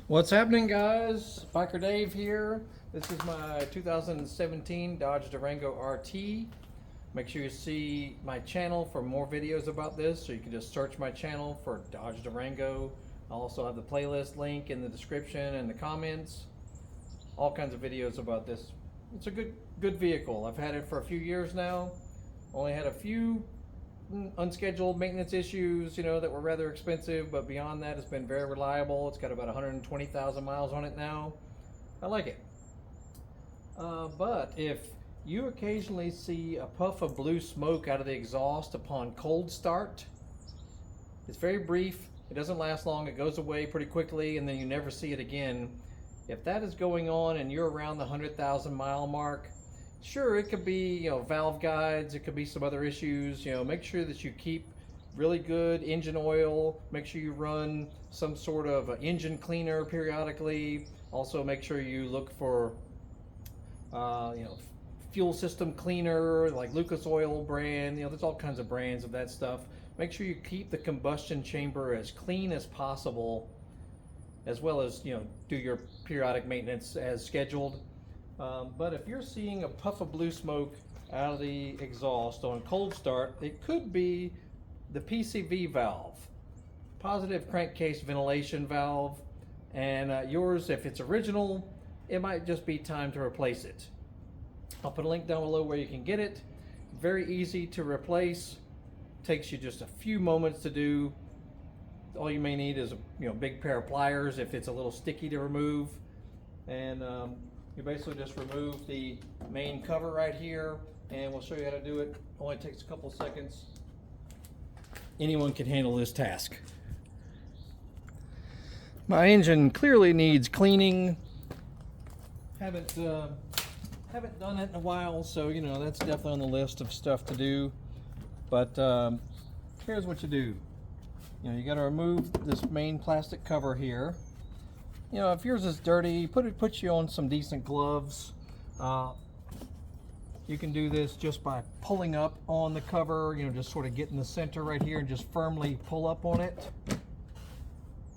What's happening, guys? Biker Dave here. This is my 2017 Dodge Durango RT. Make sure you see my channel for more videos about this, so you can just search my channel for Dodge Durango. I'll also have the playlist link in the description and the comments. All kinds of videos about this. It's a good vehicle. I've had it for a few years now. Only had a few unscheduled maintenance issues, that were rather expensive, but beyond that, it's been very reliable. It's got about 120,000 miles on it now. I like it. But if you occasionally see a puff of blue smoke out of the exhaust upon cold start, it's very brief. It doesn't last long. It goes away pretty quickly, and then you never see it again. If that is going on and you're around the 100,000 mile mark, sure, it could be, valve guides, it could be some other issues. Make sure that you keep really good engine oil. Make sure you run some sort of engine cleaner periodically. Also, make sure you look for, fuel system cleaner, like Lucas Oil brand. There's all kinds of brands of that stuff. Make sure you keep the combustion chamber as clean as possible, as well as, do your periodic maintenance as scheduled. But if you're seeing a puff of blue smoke out of the exhaust on cold start, it could be the PCV valve, positive crankcase ventilation valve, and yours, if it's original, it might just be time to replace it. I'll put a link down below where you can get it. Very easy to replace. Takes you just a few moments to do. All you may need is a big pair of pliers if it's a little sticky to remove, and you basically just remove the main cover right here, and we'll show you how to do it. Only takes a couple seconds. Anyone can handle this task. My engine clearly needs cleaning. Haven't done it in a while, so that's definitely on the list of stuff to do. But here's what you do. You got to remove this main plastic cover here. If yours is dirty, put you on some decent gloves. You can do this just by pulling up on the cover, just sort of get in the center right here and just firmly pull up on it.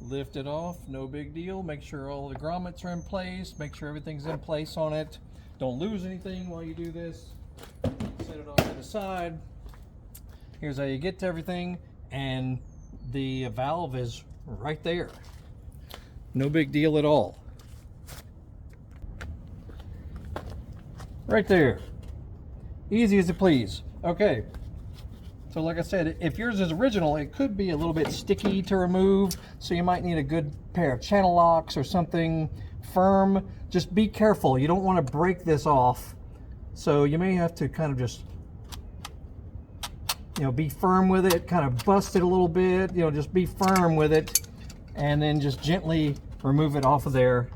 Lift it off, no big deal. Make sure all the grommets are in place. Make sure everything's in place on it. Don't lose anything while you do this. Set it off to the side. Here's how you get to everything, and the valve is right there. No big deal at all. Right there. Easy as you please. Okay. So like I said, if yours is original, it could be a little bit sticky to remove, so you might need a good pair of channel locks or something firm. Just be careful. You don't want to break this off. So you may have to kind of just, be firm with it, kind of bust it a little bit, just be firm with it, and then just gently remove it off of there.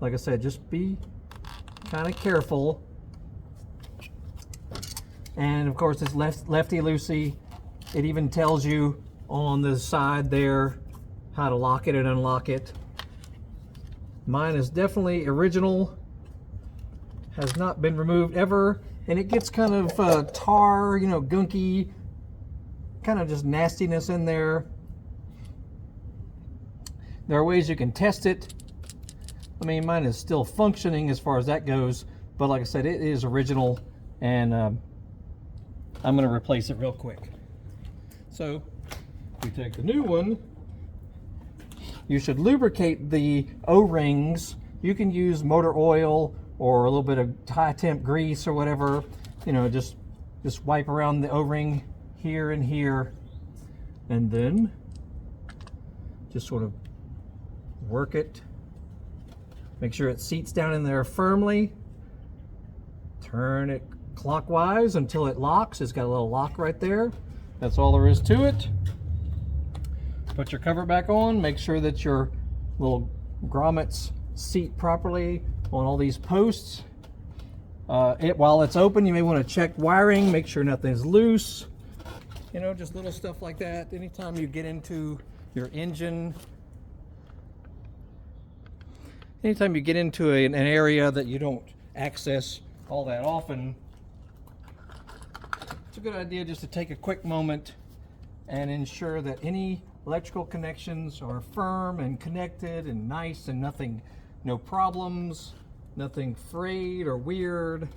Like I said, just be kind of careful. And of course, it's lefty-loosey. It even tells you on the side there how to lock it and unlock it. Mine is definitely original, has not been removed ever, and it gets kind of tar, gunky, kind of just nastiness in there. There are ways you can test it. I mean, mine is still functioning as far as that goes, but like I said, it is original, and I'm going to replace it real quick. So, we take the new one. You should lubricate the O-rings. You can use motor oil or a little bit of high temp grease or whatever. Just wipe around the O-ring here and here, and then just sort of work it. Make sure it seats down in there firmly. Turn it clockwise until it locks. It's got a little lock right there. That's all there is to it. Put your cover back on. Make sure that your little grommets seat properly on all these posts. While it's open, you may want to check wiring. Make sure nothing's loose. Just little stuff like that. Anytime you get into your engine, anytime you get into an area that you don't access all that often, it's a good idea just to take a quick moment and ensure that any electrical connections are firm and connected and nice and nothing, no problems, nothing frayed or weird,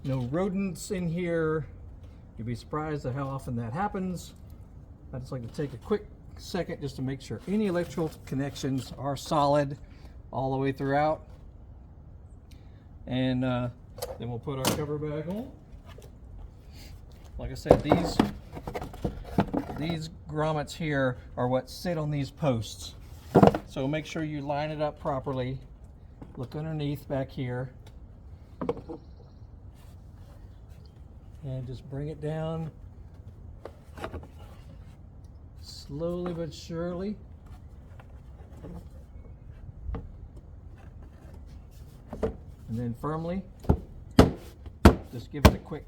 no rodents in here. You'd be surprised at how often that happens. I just like to take a quick second just to make sure any electrical connections are solid all the way throughout. And then we'll put our cover back on. Like I said, these grommets here are what sit on these posts. So make sure you line it up properly. Look underneath back here. And just bring it down slowly but surely. And then firmly, just give it a quick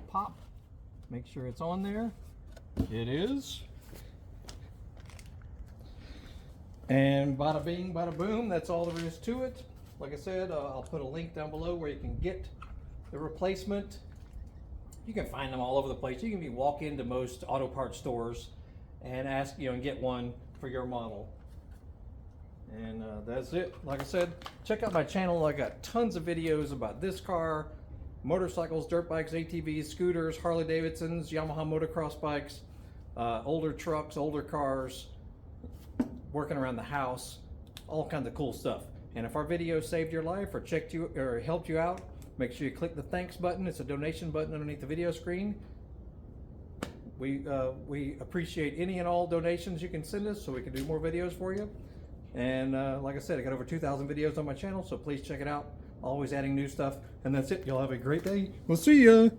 pop. Make sure it's on there. It is. And bada bing, bada boom, that's all there is to it. Like I said, I'll put a link down below where you can get the replacement. You can find them all over the place. You can walk into most auto parts stores and ask, and get one for your model. And that's it. Like I said, check out my channel. I got tons of videos about this car, motorcycles, dirt bikes, ATVs, scooters, Harley Davidsons, Yamaha motocross bikes, older trucks, older cars, working around the house, all kinds of cool stuff. And if our video saved your life or helped you out, make sure you click the thanks button. It's a donation button underneath the video screen. We appreciate any and all donations you can send us so we can do more videos for you. And like I said, I got over 2,000 videos on my channel, so please check it out. Always adding new stuff. And that's it. Y'all have a great day. We'll see ya.